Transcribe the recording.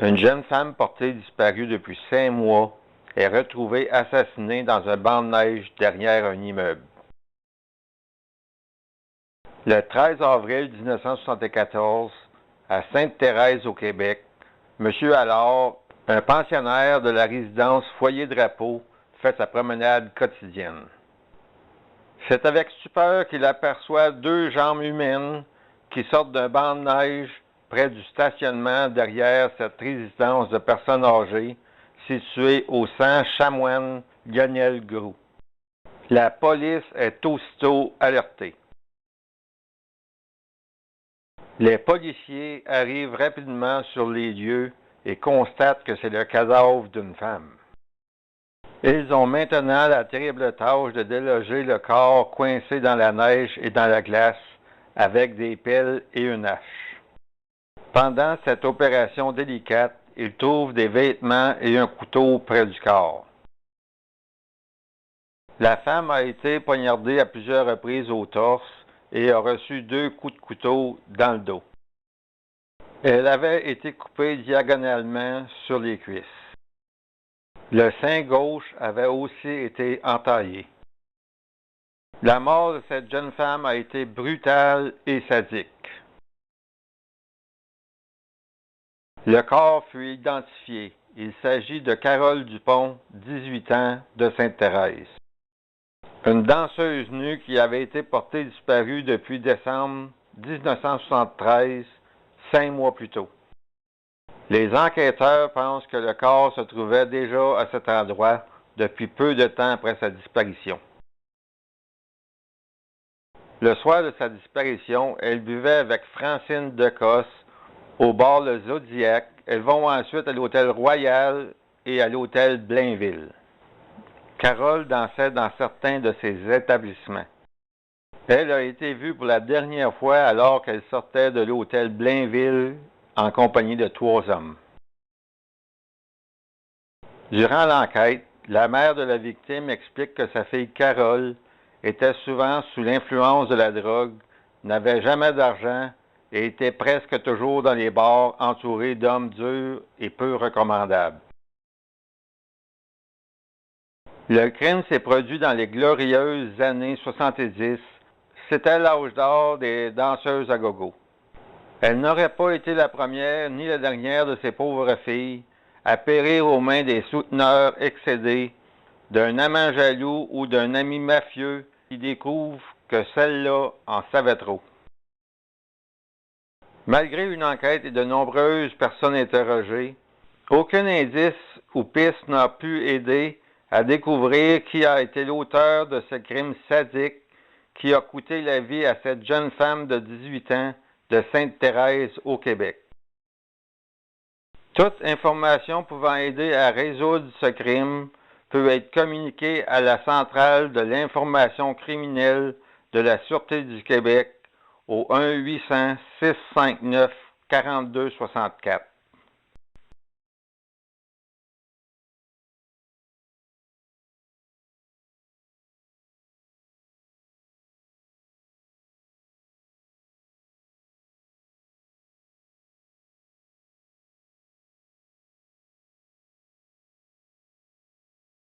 Une jeune femme portée disparue depuis 5 mois est retrouvée assassinée dans un banc de neige derrière un immeuble. Le 13 avril 1974, à Sainte-Thérèse au Québec, M. Allard, un pensionnaire de la résidence Foyer-Drapeau, fait sa promenade quotidienne. C'est avec stupeur qu'il aperçoit 2 jambes humaines qui sortent d'un banc de neige près du stationnement derrière cette résidence de personnes âgées située au 100 Chamoine Lionel Groulx. La police est aussitôt alertée. Les policiers arrivent rapidement sur les lieux et constatent que c'est le cadavre d'une femme. Ils ont maintenant la terrible tâche de déloger le corps coincé dans la neige et dans la glace avec des pelles et une hache. Pendant cette opération délicate, ils trouvent des vêtements et un couteau près du corps. La femme a été poignardée à plusieurs reprises au torse et a reçu 2 coups de couteau dans le dos. Elle avait été coupée diagonalement sur les cuisses. Le sein gauche avait aussi été entaillé. La mort de cette jeune femme a été brutale et sadique. Le corps fut identifié. Il s'agit de Carole Dupont, 18 ans, de Sainte-Thérèse. Une danseuse nue qui avait été portée disparue depuis décembre 1973, 5 mois plus tôt. Les enquêteurs pensent que le corps se trouvait déjà à cet endroit depuis peu de temps après sa disparition. Le soir de sa disparition, elle buvait avec Francine Decosse au bar Le Zodiac. Elles vont ensuite à l'hôtel Royal et à l'hôtel Blainville. Carole dansait dans certains de ces établissements. Elle a été vue pour la dernière fois alors qu'elle sortait de l'hôtel Blainville en compagnie de 3 hommes. Durant l'enquête, la mère de la victime explique que sa fille Carole était souvent sous l'influence de la drogue, n'avait jamais d'argent et était presque toujours dans les bars entourée d'hommes durs et peu recommandables. Le crime s'est produit dans les glorieuses années 70. C'était l'âge d'or des danseuses à gogo. Elle n'aurait pas été la première ni la dernière de ces pauvres filles à périr aux mains des souteneurs excédés, d'un amant jaloux ou d'un ami mafieux qui découvre que celle-là en savait trop. Malgré une enquête et de nombreuses personnes interrogées, aucun indice ou piste n'a pu aider à découvrir qui a été l'auteur de ce crime sadique qui a coûté la vie à cette jeune femme de 18 ans de Sainte-Thérèse au Québec. Toute information pouvant aider à résoudre ce crime peut être communiquée à la centrale de l'information criminelle de la Sûreté du Québec au 1-800-659-4264.